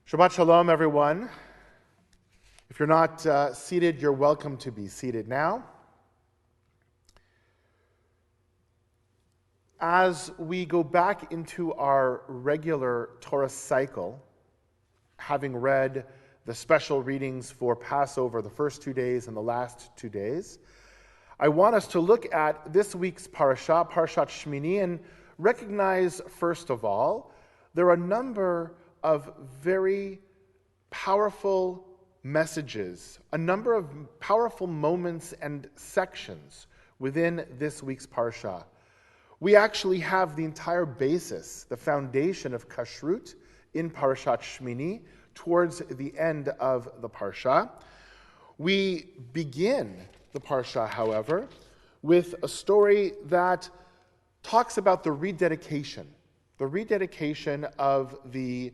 Shabbat Shalom, everyone. If you're not seated, you're welcome to be seated now. As we go back into our regular Torah cycle, having read the special readings for Passover the first 2 days and the last 2 days, I want us to look at this week's parasha, Parashat Shmini, and recognize, first of all, there are a number of very powerful messages, a number of powerful moments and sections within this week's parsha. We actually have the entire basis, the foundation of kashrut in Parashat Shmini towards the end of the parsha. We begin the parsha, however, with a story that talks about the rededication of the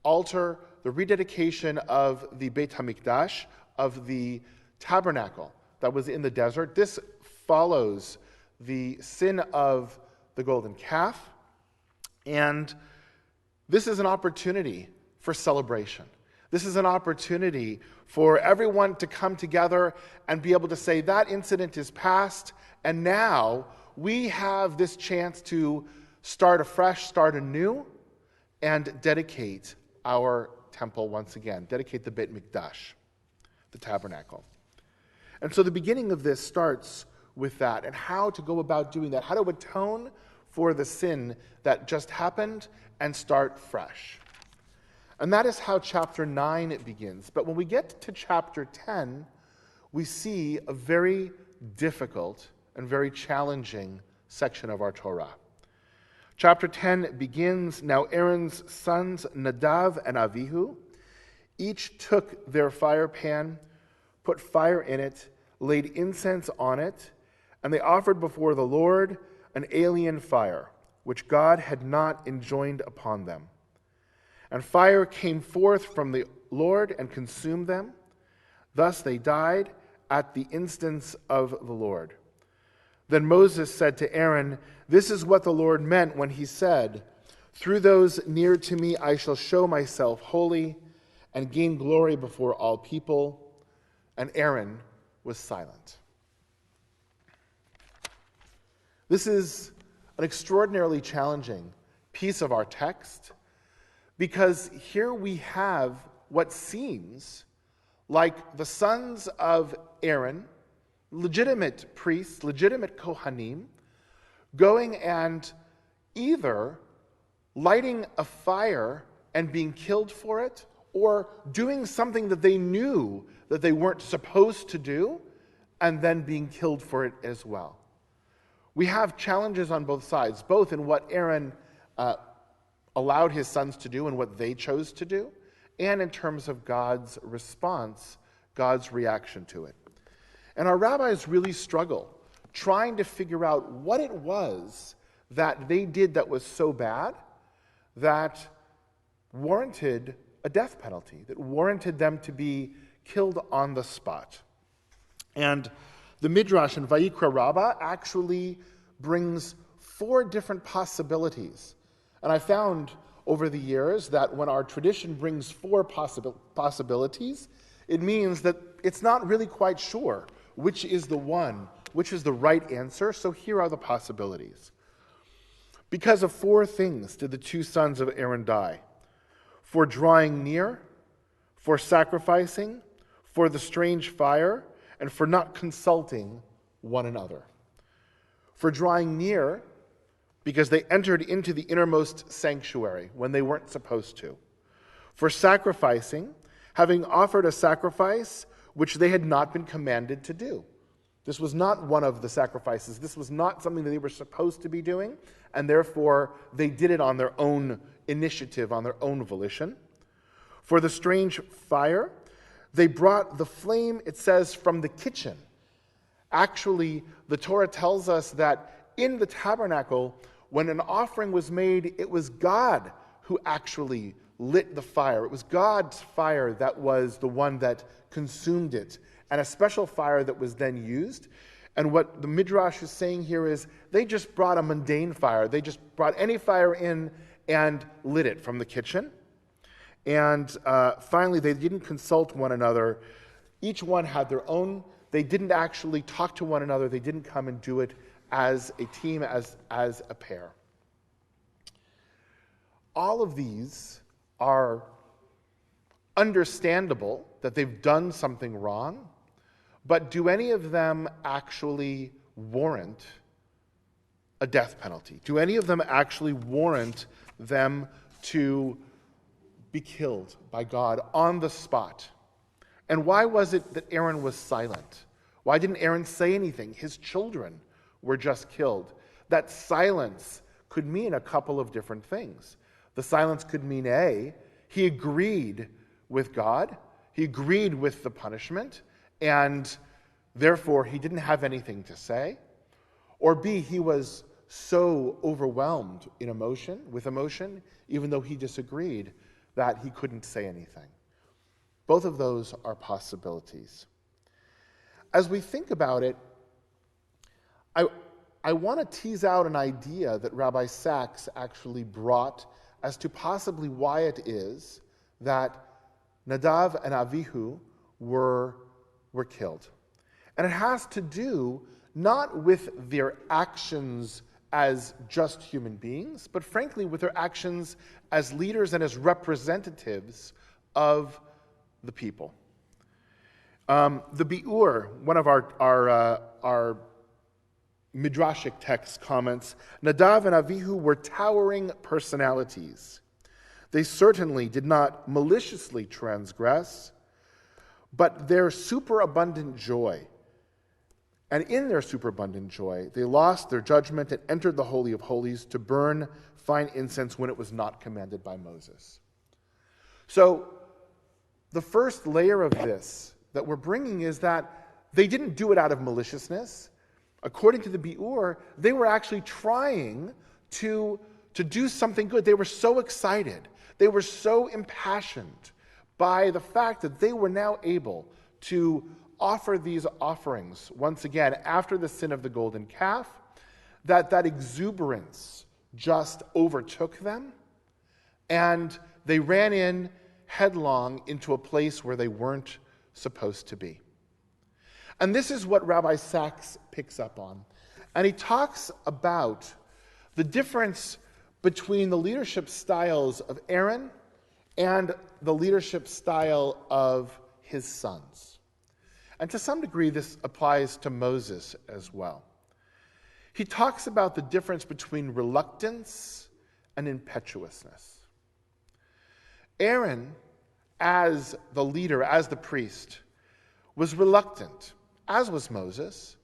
altar, the rededication of the Beit HaMikdash, of the tabernacle that was in the desert. This follows the sin of the golden calf, and this is an opportunity for celebration. This is an opportunity for everyone to come together and be able to say that incident is past, and now we have this chance to start afresh, start anew, and dedicate our temple once again, dedicate the Beit Mikdash, the tabernacle. And so the beginning of this starts with that, and how to go about doing that, how to atone for the sin that just happened and start fresh. And that is how chapter 9 begins. But when we get to chapter 10, we see a very difficult and very challenging section of our Torah. Chapter 10 begins, "Now Aaron's sons Nadav and Avihu each took their fire pan, put fire in it, laid incense on it, and they offered before the Lord an alien fire, which God had not enjoined upon them. And fire came forth from the Lord and consumed them. Thus they died at the instance of the Lord. Then Moses said to Aaron, 'This is what the Lord meant when he said, through those near to me I shall show myself holy and gain glory before all people.' And Aaron was silent." This is an extraordinarily challenging piece of our text, because here we have what seems like the sons of Aaron, legitimate priests, legitimate Kohanim, going and either lighting a fire and being killed for it, or doing something that they knew that they weren't supposed to do, and then being killed for it as well. We have challenges on both sides, both in what Aaron allowed his sons to do and what they chose to do, and in terms of God's response, God's reaction to it. And our rabbis really struggle trying to figure out what it was that they did that was so bad that warranted a death penalty, that warranted them to be killed on the spot. And the Midrash in Vayikra Rabbah actually brings 4 different possibilities. And I found over the years that when our tradition brings 4 possibilities, it means that it's not really quite sure which is the one, which is the right answer. So here are the possibilities. Because of 4 things did the 2 sons of Aaron die: for drawing near, for sacrificing, for the strange fire, and for not consulting one another. For drawing near, because they entered into the innermost sanctuary when they weren't supposed to. For sacrificing, having offered a sacrifice which they had not been commanded to do. This was not one of the sacrifices. This was not something that they were supposed to be doing, and therefore they did it on their own initiative, on their own volition. For the strange fire, they brought the flame, it says, from the kitchen. Actually, the Torah tells us that in the tabernacle, when an offering was made, it was God who actually lit the fire. It was God's fire that was the one that consumed it, and a special fire that was then used. And what the Midrash is saying here is they just brought a mundane fire. They just brought any fire in and lit it from the kitchen. And finally, they didn't consult one another. Each one had their own. They didn't actually talk to one another. They didn't come and do it as a team, as a pair. All of these are understandable that they've done something wrong, but do any of them actually warrant a death penalty? Do any of them actually warrant them to be killed by God on the spot? And why was it that Aaron was silent? Why didn't Aaron say anything? His children were just killed. That silence could mean a couple of different things. The silence could mean A, he agreed with God, he agreed with the punishment, and therefore he didn't have anything to say. Or B, he was so overwhelmed with emotion, even though he disagreed, that he couldn't say anything. Both of those are possibilities. As we think about it, I want to tease out an idea that Rabbi Sachs actually brought as to possibly why it is that Nadav and Avihu were killed. And it has to do not with their actions as just human beings, but frankly with their actions as leaders and as representatives of the people. The Biur, one of our Midrashic text, comments, Nadav and Avihu were towering personalities. They certainly did not maliciously transgress, but their superabundant joy, and in their superabundant joy, they lost their judgment and entered the Holy of Holies to burn fine incense when it was not commanded by Moses. So, the first layer of this that we're bringing is that they didn't do it out of maliciousness. According to the Biur, they were actually trying to do something good. They were so excited. They were so impassioned by the fact that they were now able to offer these offerings once again after the sin of the golden calf, that exuberance just overtook them, and they ran in headlong into a place where they weren't supposed to be. And this is what Rabbi Sachs picks up on. And he talks about the difference between the leadership styles of Aaron and the leadership style of his sons. And to some degree, this applies to Moses as well. He talks about the difference between reluctance and impetuousness. Aaron, as the leader, as the priest, was reluctant, as was Moses,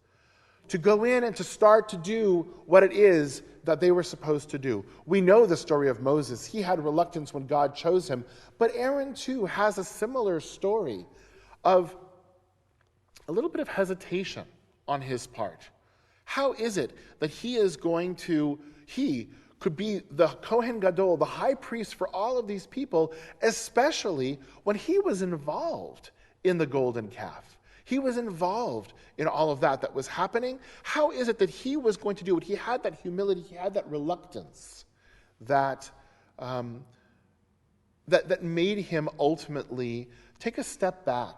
to go in and to start to do what it is that they were supposed to do. We know the story of Moses. He had reluctance when God chose him. But Aaron, too, has a similar story of a little bit of hesitation on his part. How is it that he could be the Kohen Gadol, the high priest for all of these people, especially when he was involved in the golden calf? He was involved in all of that was happening. How is it that he was going to do it? He had that humility, he had that reluctance that made him ultimately take a step back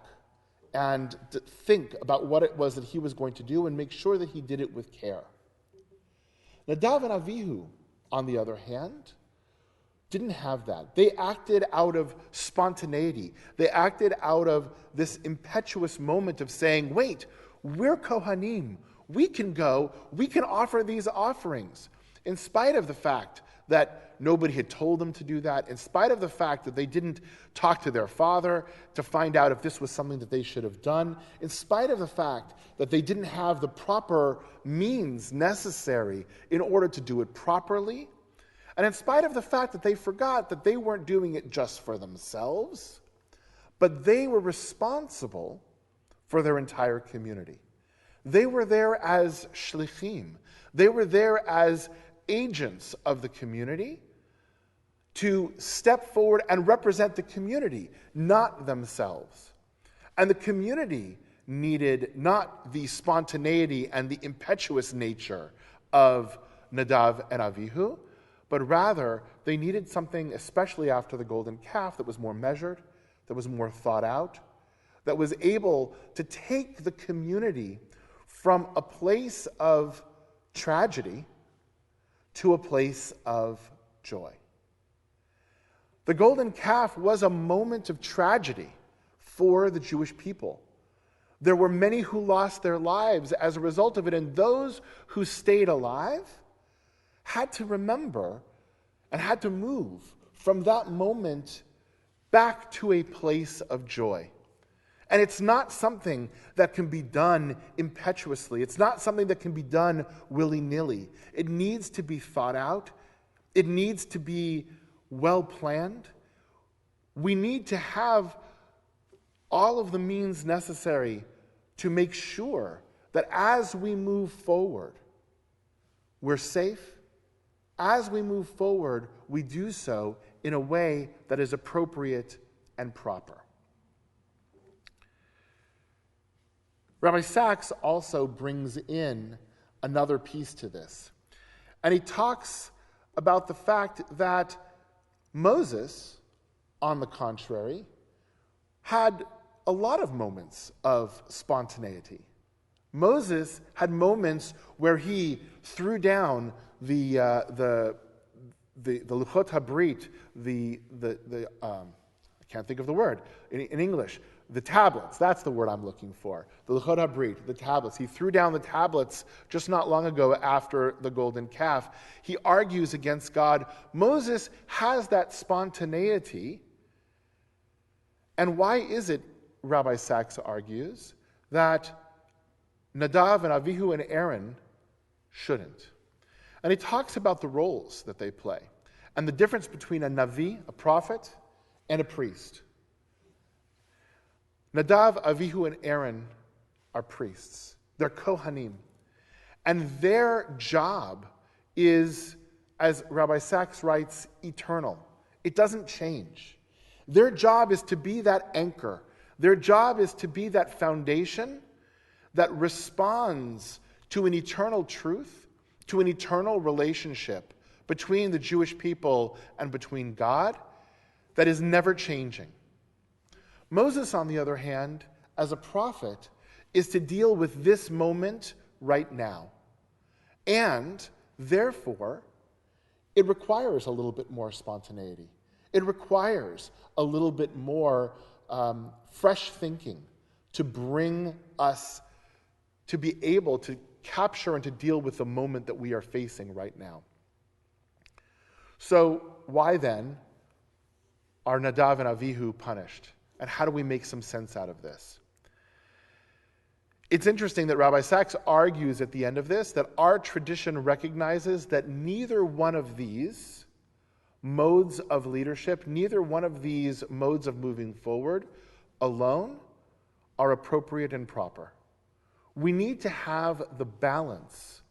and think about what it was that he was going to do and make sure that he did it with care. Nadav and Avihu, on the other hand, didn't have that. They acted out of spontaneity. They acted out of this impetuous moment of saying, wait, we're Kohanim. We can go, we can offer these offerings. In spite of the fact that nobody had told them to do that, in spite of the fact that they didn't talk to their father to find out if this was something that they should have done, in spite of the fact that they didn't have the proper means necessary in order to do it properly, and in spite of the fact that they forgot that they weren't doing it just for themselves, but they were responsible for their entire community. They were there as shlichim. They were there as agents of the community to step forward and represent the community, not themselves. And the community needed not the spontaneity and the impetuous nature of Nadav and Avihu, but rather they needed something, especially after the golden calf, that was more measured, that was more thought out, that was able to take the community from a place of tragedy to a place of joy. The golden calf was a moment of tragedy for the Jewish people. There were many who lost their lives as a result of it, and those who stayed alive had to remember and had to move from that moment back to a place of joy. And it's not something that can be done impetuously. It's not something that can be done willy-nilly. It needs to be thought out. It needs to be well planned. We need to have all of the means necessary to make sure that as we move forward, we're safe. As we move forward, we do so in a way that is appropriate and proper. Rabbi Sachs also brings in another piece to this. And he talks about the fact that Moses, on the contrary, had a lot of moments of spontaneity. Moses had moments where he threw down the Luchot HaBrit, I can't think of the word in English, the tablets. That's the word I'm looking for. The Luchot HaBrit, the tablets. He threw down the tablets just not long ago after the golden calf. He argues against God. Moses has that spontaneity. And why is it, Rabbi Sachs argues, that Nadav and Avihu and Aaron shouldn't? And he talks about the roles that they play and the difference between a Navi, a prophet, and a priest. Nadav, Avihu, and Aaron are priests. They're Kohanim. And their job is, as Rabbi Sachs writes, eternal. It doesn't change. Their job is to be that anchor. Their job is to be that foundation that responds to an eternal truth, to an eternal relationship between the Jewish people and between God that is never changing. Moses, on the other hand, as a prophet, is to deal with this moment right now. And, therefore, it requires a little bit more spontaneity. It requires a little bit more fresh thinking to bring us to be able to capture and to deal with the moment that we are facing right now. So, why then are Nadav and Avihu punished? And how do we make some sense out of this? It's interesting that Rabbi Sachs argues at the end of this that our tradition recognizes that neither one of these modes of leadership, neither one of these modes of moving forward alone are appropriate and proper. We need to have the balance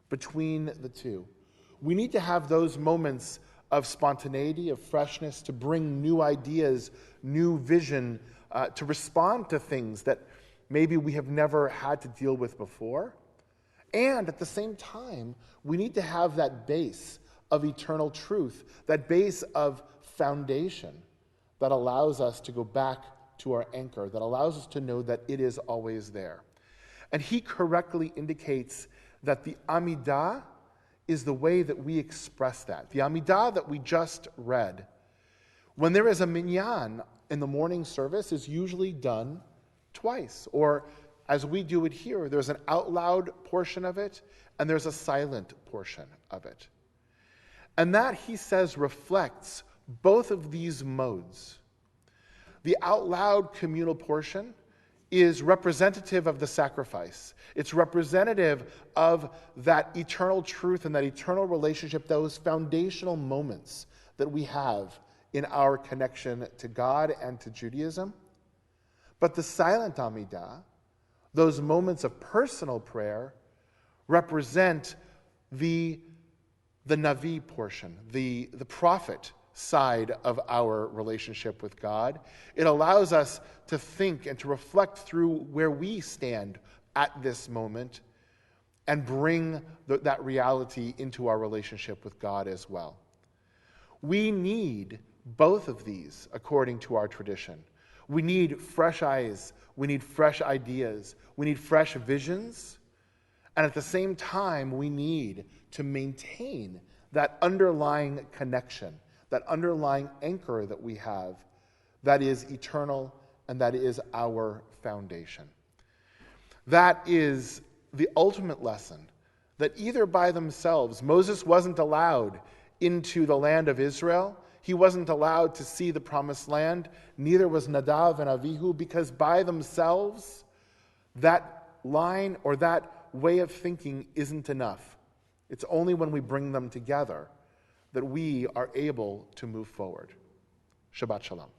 between the two. We need to have those moments of spontaneity, of freshness, to bring new ideas, new vision, to respond to things that maybe we have never had to deal with before. And at the same time, we need to have that base of eternal truth, that base of foundation that allows us to go back to our anchor, that allows us to know that it is always there. And he correctly indicates that the Amidah is the way that we express that. The Amidah that we just read, when there is a minyan in the morning service, is usually done twice. Or as we do it here, there's an out loud portion of it and there's a silent portion of it. And that, he says, reflects both of these modes. The out loud communal portion is representative of the sacrifice. It's representative of that eternal truth and that eternal relationship, those foundational moments that we have in our connection to God and to Judaism. But the silent Amidah, those moments of personal prayer, represent the Navi portion, the prophet side of our relationship with God. It allows us to think and to reflect through where we stand at this moment and bring that reality into our relationship with God as well. We need both of these according to our tradition. We need fresh eyes. We need fresh ideas. We need fresh visions. And at the same time, we need to maintain that underlying connection, that underlying anchor that we have that is eternal and that is our foundation. That is the ultimate lesson, that either by themselves, Moses wasn't allowed into the land of Israel. He wasn't allowed to see the promised land. Neither was Nadav and Avihu, because by themselves, that line or that way of thinking isn't enough. It's only when we bring them together that we are able to move forward. Shabbat Shalom.